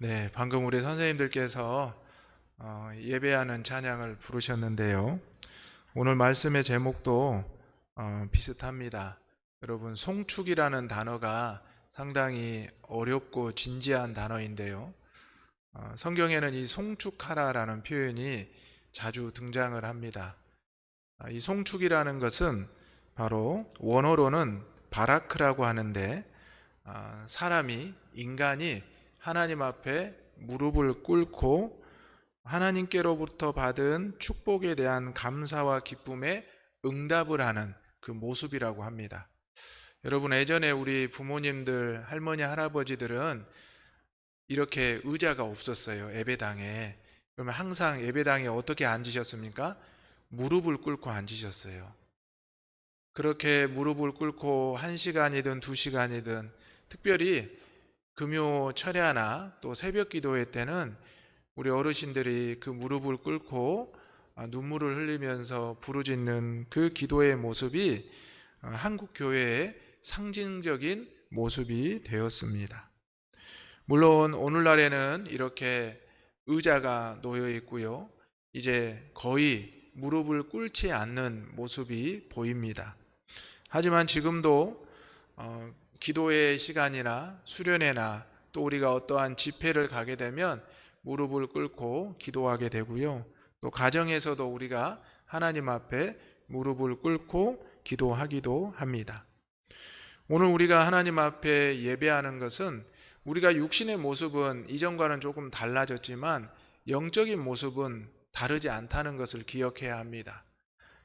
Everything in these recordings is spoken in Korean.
네, 방금 우리 선생님들께서 예배하는 찬양을 부르셨는데요. 오늘 말씀의 제목도 비슷합니다. 여러분, 송축이라는 단어가 상당히 어렵고 진지한 단어인데요. 성경에는 이 송축하라라는 표현이 자주 등장을 합니다. 이 송축이라는 것은 바로 원어로는 바라크라고 하는데, 인간이 하나님 앞에 무릎을 꿇고 하나님께로부터 받은 축복에 대한 감사와 기쁨에 응답을 하는 그 모습이라고 합니다. 여러분, 예전에 우리 부모님들, 할머니, 할아버지들은 이렇게 의자가 없었어요. 예배당에. 그러면 항상 예배당에 어떻게 앉으셨습니까? 무릎을 꿇고 앉으셨어요. 그렇게 무릎을 꿇고 1시간이든 2시간이든, 특별히 금요 철야나 또 새벽 기도회 때는 우리 어르신들이 그 무릎을 꿇고 눈물을 흘리면서 부르짖는 그 기도의 모습이 한국 교회의 상징적인 모습이 되었습니다. 물론 오늘날에는 이렇게 의자가 놓여 있고요. 이제 거의 무릎을 꿇지 않는 모습이 보입니다. 하지만 지금도 기도의 시간이나 수련회나 또 우리가 어떠한 집회를 가게 되면 무릎을 꿇고 기도하게 되고요. 또 가정에서도 우리가 하나님 앞에 무릎을 꿇고 기도하기도 합니다. 오늘 우리가 하나님 앞에 예배하는 것은 우리가 육신의 모습은 이전과는 조금 달라졌지만 영적인 모습은 다르지 않다는 것을 기억해야 합니다.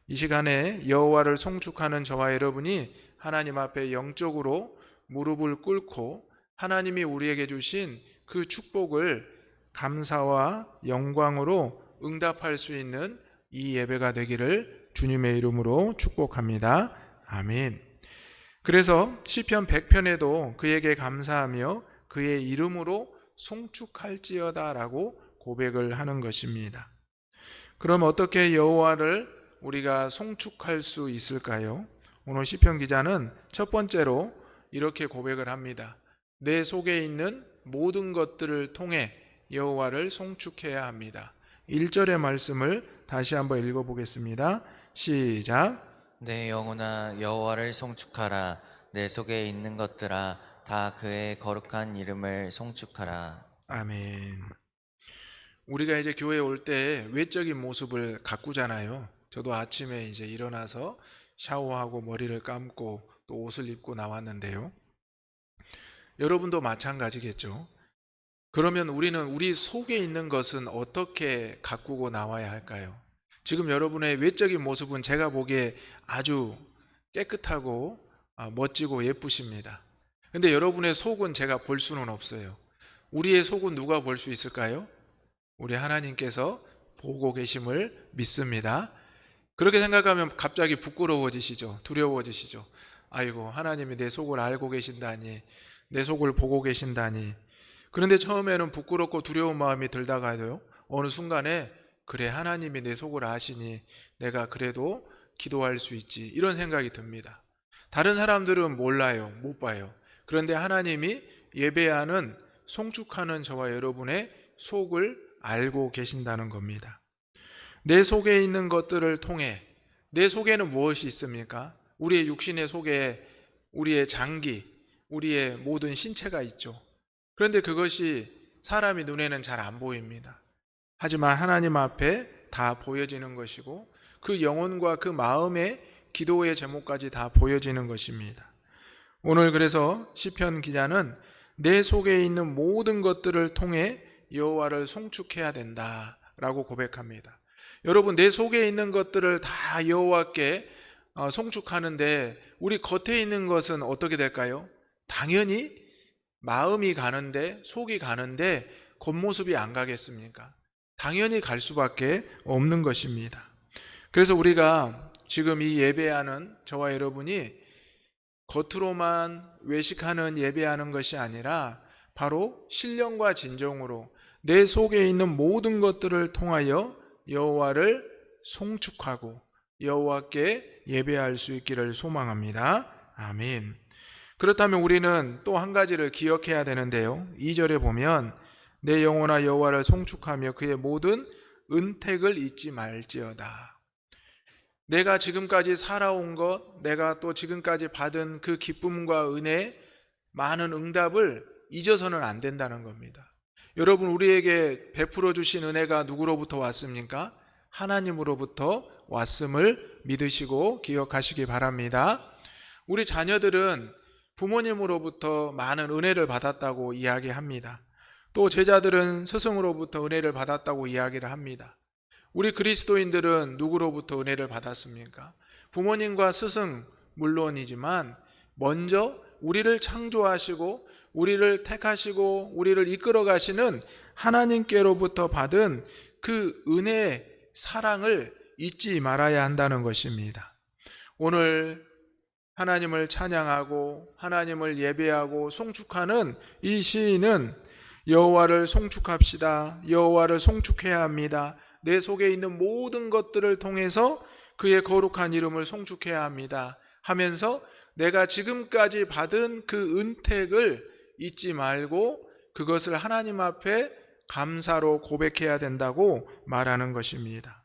이 시간에 여호와를 송축하는 저와 여러분이 하나님 앞에 영적으로 무릎을 꿇고 하나님이 우리에게 주신 그 축복을 감사와 영광으로 응답할 수 있는 이 예배가 되기를 주님의 이름으로 축복합니다. 아멘. 그래서 시편 100편에도 그에게 감사하며 그의 이름으로 송축할지어다 라고 고백을 하는 것입니다. 그럼 어떻게 여호와를 우리가 송축할 수 있을까요? 오늘 시편 기자는 첫 번째로 이렇게 고백을 합니다. 내 속에 있는 모든 것들을 통해 여호와를 송축해야 합니다. 1절의 말씀을 다시 한번 읽어보겠습니다. 시작. 내 영혼아 여호와를 송축하라. 내 속에 있는 것들아 다 그의 거룩한 이름을 송축하라. 아멘. 우리가 이제 교회에 올 때 외적인 모습을 가꾸잖아요. 저도 아침에 이제 일어나서 샤워하고 머리를 감고 또 옷을 입고 나왔는데요. 여러분도 마찬가지겠죠. 그러면 우리는 우리 속에 있는 것은 어떻게 가꾸고 나와야 할까요? 지금 여러분의 외적인 모습은 제가 보기에 아주 깨끗하고 멋지고 예쁘십니다. 근데 여러분의 속은 제가 볼 수는 없어요. 우리의 속은 누가 볼 수 있을까요? 우리 하나님께서 보고 계심을 믿습니다. 그렇게 생각하면 갑자기 부끄러워지시죠. 두려워지시죠. 아이고, 하나님이 내 속을 알고 계신다니, 내 속을 보고 계신다니. 그런데 처음에는 부끄럽고 두려운 마음이 들다가요, 어느 순간에 그래, 하나님이 내 속을 아시니 내가 그래도 기도할 수 있지, 이런 생각이 듭니다. 다른 사람들은 몰라요. 못 봐요. 그런데 하나님이 예배하는, 송축하는 저와 여러분의 속을 알고 계신다는 겁니다. 내 속에 있는 것들을 통해, 내 속에는 무엇이 있습니까? 우리의 육신의 속에 우리의 장기, 우리의 모든 신체가 있죠. 그런데 그것이 사람의 눈에는 잘 안 보입니다. 하지만 하나님 앞에 다 보여지는 것이고, 그 영혼과 그 마음의 기도의 제목까지 다 보여지는 것입니다. 오늘 그래서 시편 기자는 내 속에 있는 모든 것들을 통해 여호와를 송축해야 된다라고 고백합니다. 여러분, 내 속에 있는 것들을 다 여호와께 송축하는데 우리 겉에 있는 것은 어떻게 될까요? 당연히 마음이 가는데, 속이 가는데 겉모습이 안 가겠습니까? 당연히 갈 수밖에 없는 것입니다. 그래서 우리가 지금 이 예배하는 저와 여러분이 겉으로만 외식하는 예배하는 것이 아니라 바로 신령과 진정으로 내 속에 있는 모든 것들을 통하여 여호와를 송축하고 여호와께 예배할 수 있기를 소망합니다. 아멘. 그렇다면 우리는 또 한 가지를 기억해야 되는데요. 2절에 보면 내 영혼아 여호와를 송축하며 그의 모든 은택을 잊지 말지어다. 내가 지금까지 살아온 것, 내가 또 지금까지 받은 그 기쁨과 은혜, 많은 응답을 잊어서는 안 된다는 겁니다. 여러분, 우리에게 베풀어 주신 은혜가 누구로부터 왔습니까? 하나님으로부터 왔음을 믿으시고 기억하시기 바랍니다. 우리 자녀들은 부모님으로부터 많은 은혜를 받았다고 이야기합니다. 또 제자들은 스승으로부터 은혜를 받았다고 이야기를 합니다. 우리 그리스도인들은 누구로부터 은혜를 받았습니까? 부모님과 스승 물론이지만 먼저 우리를 창조하시고 우리를 택하시고 우리를 이끌어 가시는 하나님께로부터 받은 그 은혜의 사랑을 잊지 말아야 한다는 것입니다. 오늘 하나님을 찬양하고 하나님을 예배하고 송축하는 이 시인은 여호와를 송축합시다. 여호와를 송축해야 합니다. 내 속에 있는 모든 것들을 통해서 그의 거룩한 이름을 송축해야 합니다 하면서 내가 지금까지 받은 그 은택을 잊지 말고 그것을 하나님 앞에 감사로 고백해야 된다고 말하는 것입니다.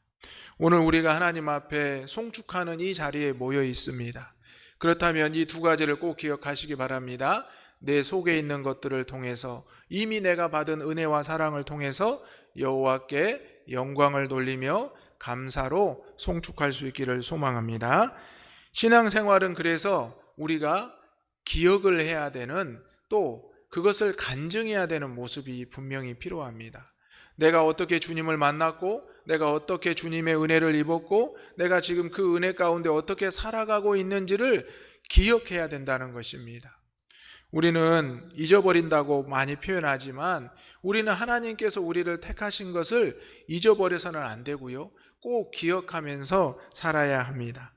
오늘 우리가 하나님 앞에 송축하는 이 자리에 모여 있습니다. 그렇다면 이 두 가지를 꼭 기억하시기 바랍니다. 내 속에 있는 것들을 통해서 이미 내가 받은 은혜와 사랑을 통해서 여호와께 영광을 돌리며 감사로 송축할 수 있기를 소망합니다. 신앙생활은 그래서 우리가 기억을 해야 되는, 또 그것을 간증해야 되는 모습이 분명히 필요합니다. 내가 어떻게 주님을 만났고 내가 어떻게 주님의 은혜를 입었고 내가 지금 그 은혜 가운데 어떻게 살아가고 있는지를 기억해야 된다는 것입니다. 우리는 잊어버린다고 많이 표현하지만 우리는 하나님께서 우리를 택하신 것을 잊어버려서는 안 되고요, 꼭 기억하면서 살아야 합니다.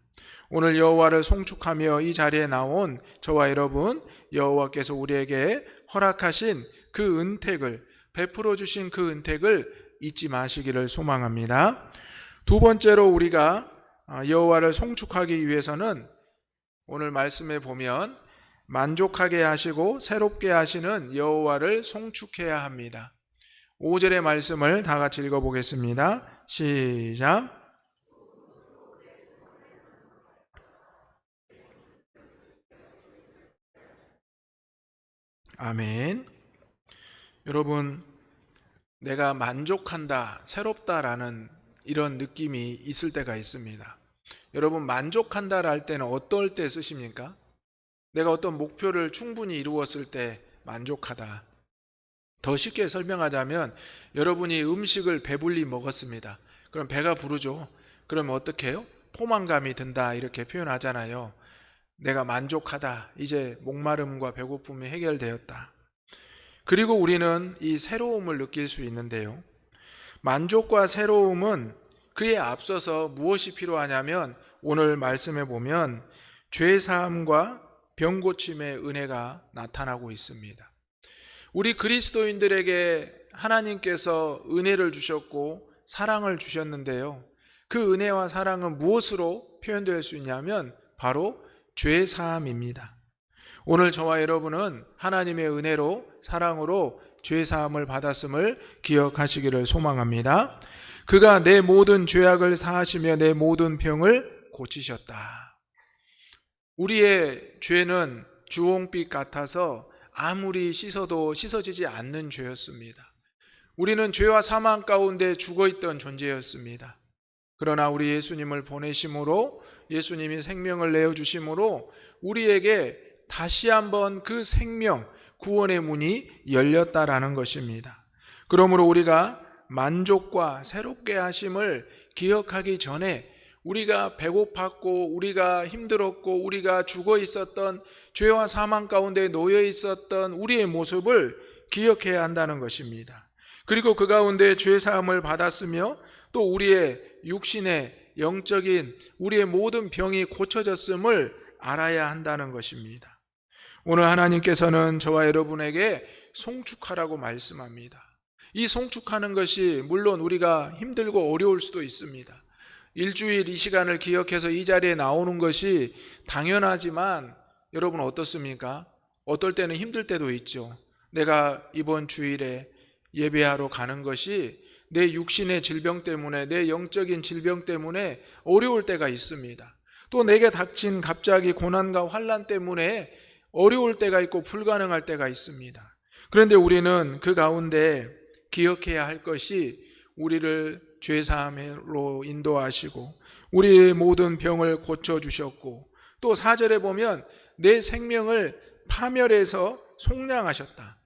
오늘 여호와를 송축하며 이 자리에 나온 저와 여러분, 여호와께서 우리에게 허락하신 그 은택을, 베풀어 주신 그 은택을 잊지 마시기를 소망합니다. 두 번째로 우리가 여호와를 송축하기 위해서는 오늘 말씀에 보면 만족하게 하시고 새롭게 하시는 여호와를 송축해야 합니다. 5절의 말씀을 다 같이 읽어보겠습니다. 시작. 아멘. 여러분, 내가 만족한다, 새롭다라는 이런 느낌이 있을 때가 있습니다. 여러분, 만족한다라 할 때는 어떨 때 쓰십니까? 내가 어떤 목표를 충분히 이루었을 때 만족하다. 더 쉽게 설명하자면 여러분이 음식을 배불리 먹었습니다. 그럼 배가 부르죠. 그러면 어떻게 해요? 포만감이 든다 이렇게 표현하잖아요. 내가 만족하다. 이제 목마름과 배고픔이 해결되었다. 그리고 우리는 이 새로움을 느낄 수 있는데요, 만족과 새로움은 그에 앞서서 무엇이 필요하냐면 오늘 말씀에 보면 죄사함과 병고침의 은혜가 나타나고 있습니다. 우리 그리스도인들에게 하나님께서 은혜를 주셨고 사랑을 주셨는데요, 그 은혜와 사랑은 무엇으로 표현될 수 있냐면 바로 죄사함입니다. 오늘 저와 여러분은 하나님의 은혜로, 사랑으로 죄사함을 받았음을 기억하시기를 소망합니다. 그가 내 모든 죄악을 사하시며 내 모든 병을 고치셨다. 우리의 죄는 주홍빛 같아서 아무리 씻어도 씻어지지 않는 죄였습니다. 우리는 죄와 사망 가운데 죽어있던 존재였습니다. 그러나 우리 예수님을 보내심으로, 예수님이 생명을 내어주심으로 우리에게 다시 한번 그 생명, 구원의 문이 열렸다라는 것입니다. 그러므로 우리가 만족과 새롭게 하심을 기억하기 전에 우리가 배고팠고 우리가 힘들었고 우리가 죽어 있었던, 죄와 사망 가운데 놓여 있었던 우리의 모습을 기억해야 한다는 것입니다. 그리고 그 가운데 죄 사함을 받았으며 또 우리의 육신의 영적인 우리의 모든 병이 고쳐졌음을 알아야 한다는 것입니다. 오늘 하나님께서는 저와 여러분에게 송축하라고 말씀합니다. 이 송축하는 것이 물론 우리가 힘들고 어려울 수도 있습니다. 일주일 이 시간을 기억해서 이 자리에 나오는 것이 당연하지만 여러분 어떻습니까? 어떨 때는 힘들 때도 있죠. 내가 이번 주일에 예배하러 가는 것이 내 육신의 질병 때문에, 내 영적인 질병 때문에 어려울 때가 있습니다. 또 내게 닥친 갑자기 고난과 환난 때문에 어려울 때가 있고 불가능할 때가 있습니다. 그런데 우리는 그 가운데 기억해야 할 것이 우리를 죄사함으로 인도하시고 우리의 모든 병을 고쳐주셨고, 또 4절에 보면 내 생명을 파멸해서 속량하셨다.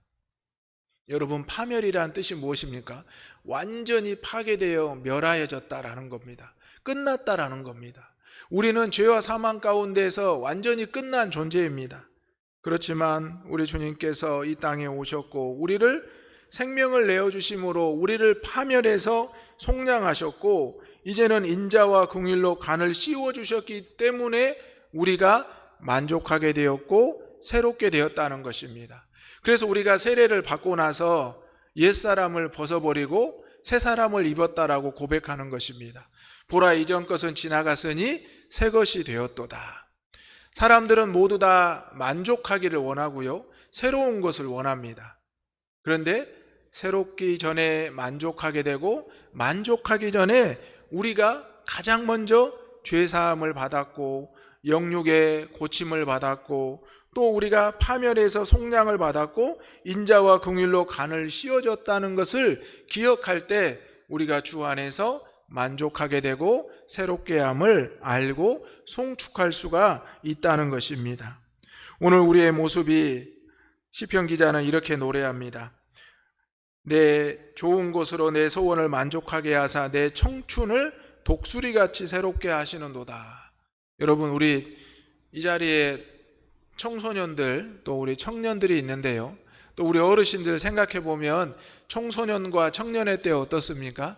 여러분, 파멸이라는 뜻이 무엇입니까? 완전히 파괴되어 멸하여졌다라는 겁니다. 끝났다라는 겁니다. 우리는 죄와 사망 가운데서 완전히 끝난 존재입니다. 그렇지만 우리 주님께서 이 땅에 오셨고 우리를 생명을 내어주심으로 우리를 파멸해서 속량하셨고, 이제는 인자와 긍휼로 간을 씌워주셨기 때문에 우리가 만족하게 되었고 새롭게 되었다는 것입니다. 그래서 우리가 세례를 받고 나서 옛사람을 벗어버리고 새 사람을 입었다라고 고백하는 것입니다. 보라, 이전 것은 지나갔으니 새 것이 되었도다. 사람들은 모두 다 만족하기를 원하고요, 새로운 것을 원합니다. 그런데 새롭기 전에 만족하게 되고, 만족하기 전에 우리가 가장 먼저 죄사함을 받았고 영육의 고침을 받았고, 또 우리가 파멸해서 속량을 받았고 인자와 긍휼로 간을 씌워줬다는 것을 기억할 때 우리가 주 안에서 만족하게 되고 새롭게 함을 알고 송축할 수가 있다는 것입니다. 오늘 우리의 모습이, 시편 기자는 이렇게 노래합니다. 내 좋은 곳으로 내 소원을 만족하게 하사 내 청춘을 독수리같이 새롭게 하시는도다. 여러분, 우리 이 자리에 청소년들 또 우리 청년들이 있는데요, 또 우리 어르신들 생각해 보면 청소년과 청년의 때 어떻습니까?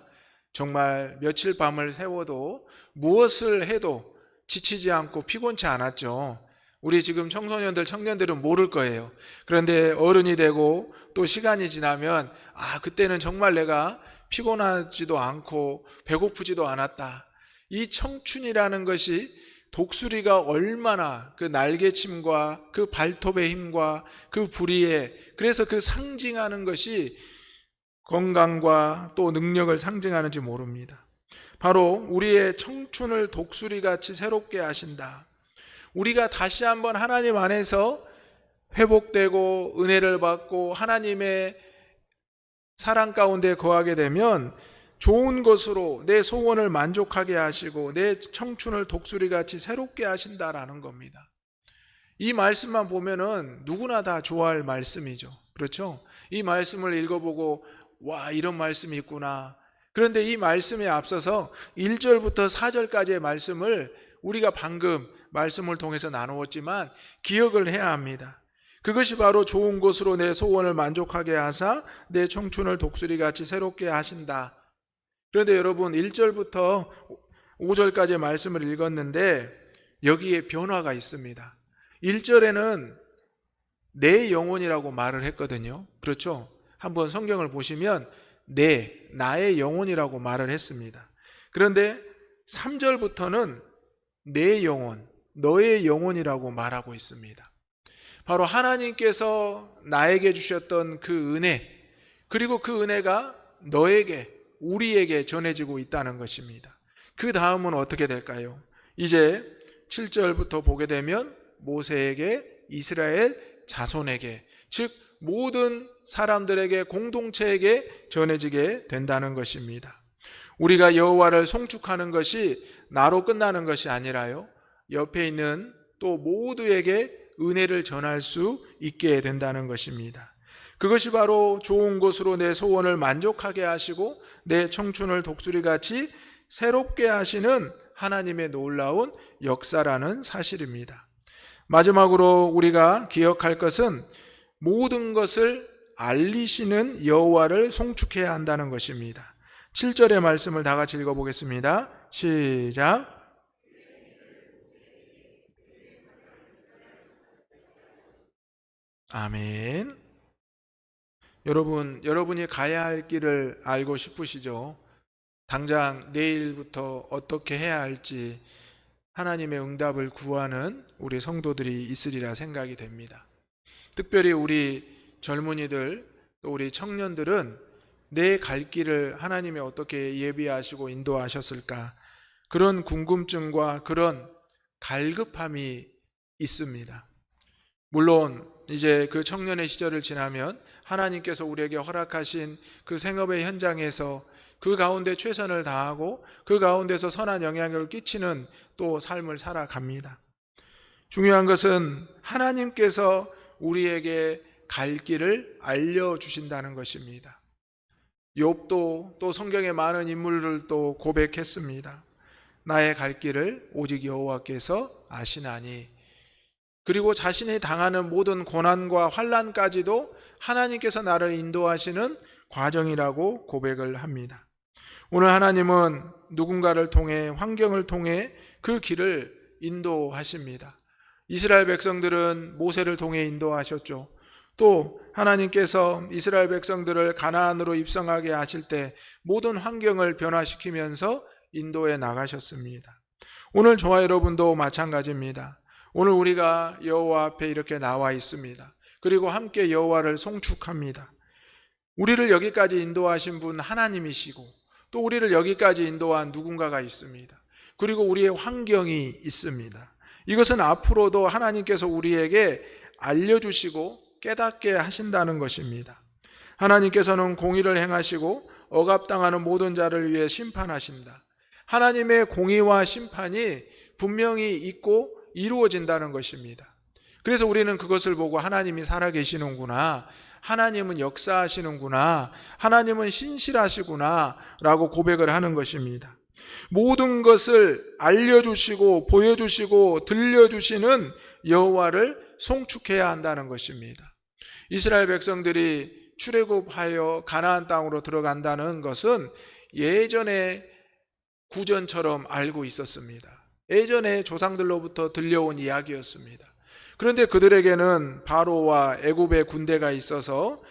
정말 며칠 밤을 새워도 무엇을 해도 지치지 않고 피곤치 않았죠. 우리 지금 청소년들, 청년들은 모를 거예요. 그런데 어른이 되고 또 시간이 지나면 그때는 정말 내가 피곤하지도 않고 배고프지도 않았다. 이 청춘이라는 것이 독수리가 얼마나 그 날개침과 그 발톱의 힘과 그 부리에, 그래서 그 상징하는 것이 건강과 또 능력을 상징하는지 모릅니다. 바로 우리의 청춘을 독수리같이 새롭게 하신다. 우리가 다시 한번 하나님 안에서 회복되고 은혜를 받고 하나님의 사랑 가운데 거하게 되면 좋은 것으로 내 소원을 만족하게 하시고 내 청춘을 독수리같이 새롭게 하신다라는 겁니다. 이 말씀만 보면은 누구나 다 좋아할 말씀이죠. 그렇죠? 이 말씀을 읽어보고 와, 이런 말씀이 있구나. 그런데 이 말씀에 앞서서 1절부터 4절까지의 말씀을 우리가 방금 말씀을 통해서 나누었지만 기억을 해야 합니다. 그것이 바로 좋은 곳으로 내 소원을 만족하게 하사 내 청춘을 독수리같이 새롭게 하신다. 그런데 여러분, 1절부터 5절까지의 말씀을 읽었는데 여기에 변화가 있습니다. 1절에는 내 영혼이라고 말을 했거든요. 그렇죠? 한번 성경을 보시면 나의 영혼이라고 말을 했습니다. 그런데 3절부터는 내 영혼, 너의 영혼이라고 말하고 있습니다. 바로 하나님께서 나에게 주셨던 그 은혜, 그리고 그 은혜가 너에게, 우리에게 전해지고 있다는 것입니다. 그 다음은 어떻게 될까요? 이제 7절부터 보게 되면 모세에게, 이스라엘 자손에게, 즉 모든 사람들에게, 공동체에게 전해지게 된다는 것입니다. 우리가 여호와를 송축하는 것이 나로 끝나는 것이 아니라요, 옆에 있는 또 모두에게 은혜를 전할 수 있게 된다는 것입니다. 그것이 바로 좋은 곳으로 내 소원을 만족하게 하시고 내 청춘을 독수리같이 새롭게 하시는 하나님의 놀라운 역사라는 사실입니다. 마지막으로 우리가 기억할 것은 모든 것을 알리시는 여호와를 송축해야 한다는 것입니다. 7절의 말씀을 다 같이 읽어보겠습니다. 시작. 아멘. 여러분이 가야 할 길을 알고 싶으시죠? 당장 내일부터 어떻게 해야 할지 하나님의 응답을 구하는 우리 성도들이 있으리라 생각이 됩니다. 특별히 우리 젊은이들, 또 우리 청년들은 내 갈 길을 하나님이 어떻게 예비하시고 인도하셨을까? 그런 궁금증과 그런 갈급함이 있습니다. 물론 이제 그 청년의 시절을 지나면 하나님께서 우리에게 허락하신 그 생업의 현장에서 그 가운데 최선을 다하고 그 가운데서 선한 영향력을 끼치는 또 삶을 살아갑니다. 중요한 것은 하나님께서 우리에게 갈 길을 알려주신다는 것입니다. 욥도 또 성경의 많은 인물들도 고백했습니다. 나의 갈 길을 오직 여호와께서 아시나니. 그리고 자신이 당하는 모든 고난과 환난까지도 하나님께서 나를 인도하시는 과정이라고 고백을 합니다. 오늘 하나님은 누군가를 통해, 환경을 통해 그 길을 인도하십니다. 이스라엘 백성들은 모세를 통해 인도하셨죠. 또 하나님께서 이스라엘 백성들을 가나안으로 입성하게 하실 때 모든 환경을 변화시키면서 인도해 나가셨습니다. 오늘 저와 여러분도 마찬가지입니다. 오늘 우리가 여호와 앞에 이렇게 나와 있습니다. 그리고 함께 여호와를 송축합니다. 우리를 여기까지 인도하신 분 하나님이시고 또 우리를 여기까지 인도한 누군가가 있습니다. 그리고 우리의 환경이 있습니다. 이것은 앞으로도 하나님께서 우리에게 알려주시고 깨닫게 하신다는 것입니다. 하나님께서는 공의를 행하시고 억압당하는 모든 자를 위해 심판하신다. 하나님의 공의와 심판이 분명히 있고 이루어진다는 것입니다. 그래서 우리는 그것을 보고 하나님이 살아계시는구나, 하나님은 역사하시는구나, 하나님은 신실하시구나 라고 고백을 하는 것입니다. 모든 것을 알려주시고 보여주시고 들려주시는 여호와를 송축해야 한다는 것입니다. 이스라엘 백성들이 출애굽하여 가나안 땅으로 들어간다는 것은 예전에 구전처럼 알고 있었습니다. 예전에 조상들로부터 들려온 이야기였습니다. 그런데 그들에게는 바로와 애굽의 군대가 있어서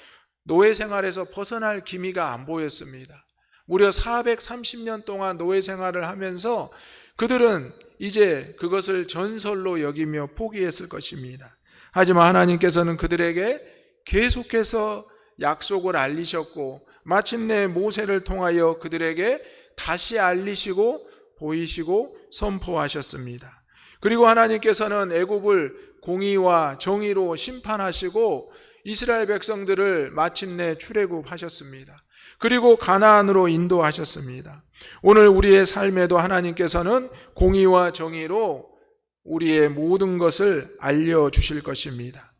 노예 생활에서 벗어날 기미가 안 보였습니다. 무려 430년 동안 노예 생활을 하면서 그들은 이제 그것을 전설로 여기며 포기했을 것입니다. 하지만 하나님께서는 그들에게 계속해서 약속을 알리셨고 마침내 모세를 통하여 그들에게 다시 알리시고 보이시고 선포하셨습니다. 그리고 하나님께서는 애굽을 공의와 정의로 심판하시고 이스라엘 백성들을 마침내 출애굽하셨습니다. 그리고 가나안으로 인도하셨습니다. 오늘 우리의 삶에도 하나님께서는 공의와 정의로 우리의 모든 것을 알려주실 것입니다.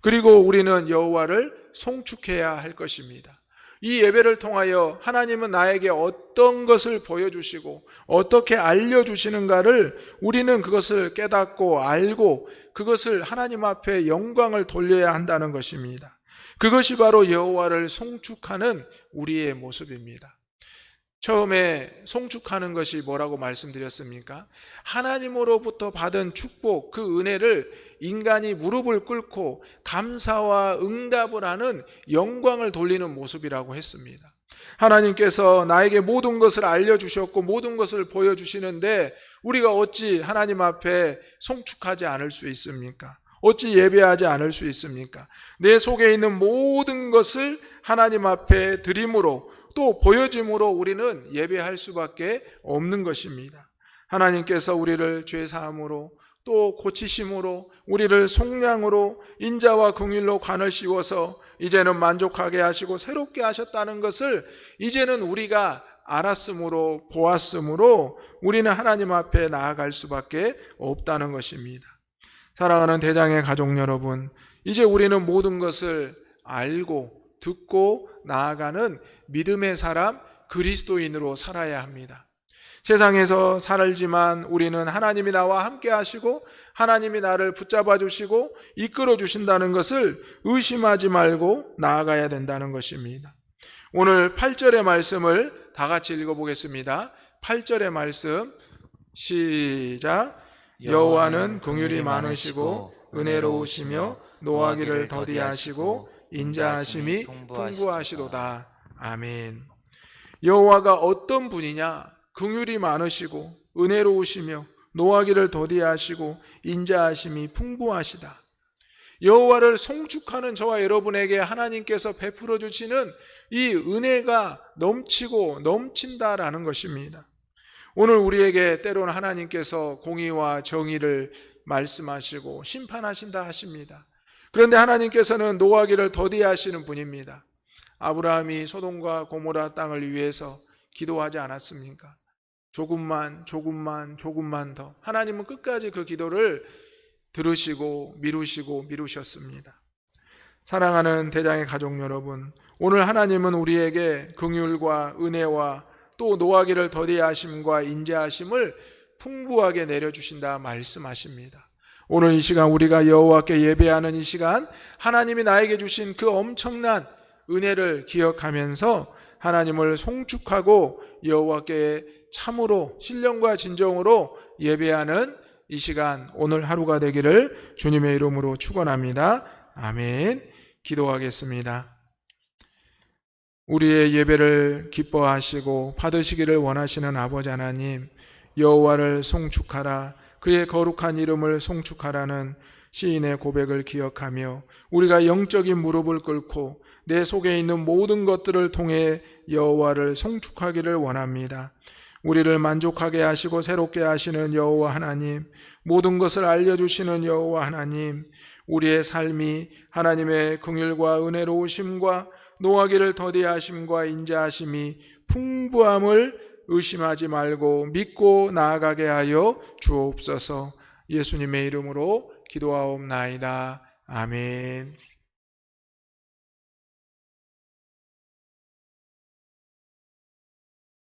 그리고 우리는 여호와를 송축해야 할 것입니다. 이 예배를 통하여 하나님은 나에게 어떤 것을 보여주시고 어떻게 알려주시는가를 우리는 그것을 깨닫고 알고 그것을 하나님 앞에 영광을 돌려야 한다는 것입니다. 그것이 바로 여호와를 송축하는 우리의 모습입니다. 처음에 송축하는 것이 뭐라고 말씀드렸습니까? 하나님으로부터 받은 축복, 그 은혜를 인간이 무릎을 꿇고 감사와 응답을 하는 영광을 돌리는 모습이라고 했습니다. 하나님께서 나에게 모든 것을 알려주셨고 모든 것을 보여주시는데 우리가 어찌 하나님 앞에 송축하지 않을 수 있습니까? 어찌 예배하지 않을 수 있습니까? 내 속에 있는 모든 것을 하나님 앞에 드림으로 또 보여짐으로 우리는 예배할 수밖에 없는 것입니다. 하나님께서 우리를 죄사함으로 또 고치심으로 우리를 속량으로 인자와 긍휼로 관을 씌워서 이제는 만족하게 하시고 새롭게 하셨다는 것을 이제는 우리가 알았으므로 보았으므로 우리는 하나님 앞에 나아갈 수밖에 없다는 것입니다. 사랑하는 대장의 가족 여러분, 이제 우리는 모든 것을 알고 듣고 나아가는 믿음의 사람 그리스도인으로 살아야 합니다. 세상에서 살지만 우리는 하나님이 나와 함께 하시고 하나님이 나를 붙잡아 주시고 이끌어 주신다는 것을 의심하지 말고 나아가야 된다는 것입니다. 오늘 8절의 말씀을 다 같이 읽어보겠습니다. 8절의 말씀 시작. 여호와는 긍휼이 많으시고 은혜로우시며 노하기를 더디하시고 인자하심이 풍부하시도다. 아멘. 여호와가 어떤 분이냐? 긍휼이 많으시고 은혜로우시며 노하기를 더디하시고 인자하심이 풍부하시다. 여호와를 송축하는 저와 여러분에게 하나님께서 베풀어 주시는 이 은혜가 넘치고 넘친다라는 것입니다. 오늘 우리에게 때로는 하나님께서 공의와 정의를 말씀하시고 심판하신다 하십니다. 그런데 하나님께서는 노하기를 더디하시는 분입니다. 아브라함이 소돔과 고모라 땅을 위해서 기도하지 않았습니까? 조금만 더. 하나님은 끝까지 그 기도를 들으시고 미루셨습니다. 사랑하는 대장의 가족 여러분, 오늘 하나님은 우리에게 긍휼과 은혜와 또 노하기를 더디하심과 인자하심을 풍부하게 내려주신다 말씀하십니다. 오늘 이 시간 우리가 여호와께 예배하는 이 시간, 하나님이 나에게 주신 그 엄청난 은혜를 기억하면서 하나님을 송축하고 여호와께 참으로 신령과 진정으로 예배하는 이 시간, 오늘 하루가 되기를 주님의 이름으로 축원합니다. 아멘. 기도하겠습니다. 우리의 예배를 기뻐하시고 받으시기를 원하시는 아버지 하나님, 여호와를 송축하라, 그의 거룩한 이름을 송축하라는 시인의 고백을 기억하며 우리가 영적인 무릎을 꿇고 내 속에 있는 모든 것들을 통해 여호와를 송축하기를 원합니다. 우리를 만족하게 하시고 새롭게 하시는 여호와 하나님, 모든 것을 알려주시는 여호와 하나님, 우리의 삶이 하나님의 긍휼과 은혜로우심과 노하기를 더디하심과 인자하심이 풍부함을 의심하지 말고 믿고 나아가게 하여 주옵소서. 예수님의 이름으로 기도하옵나이다. 아멘.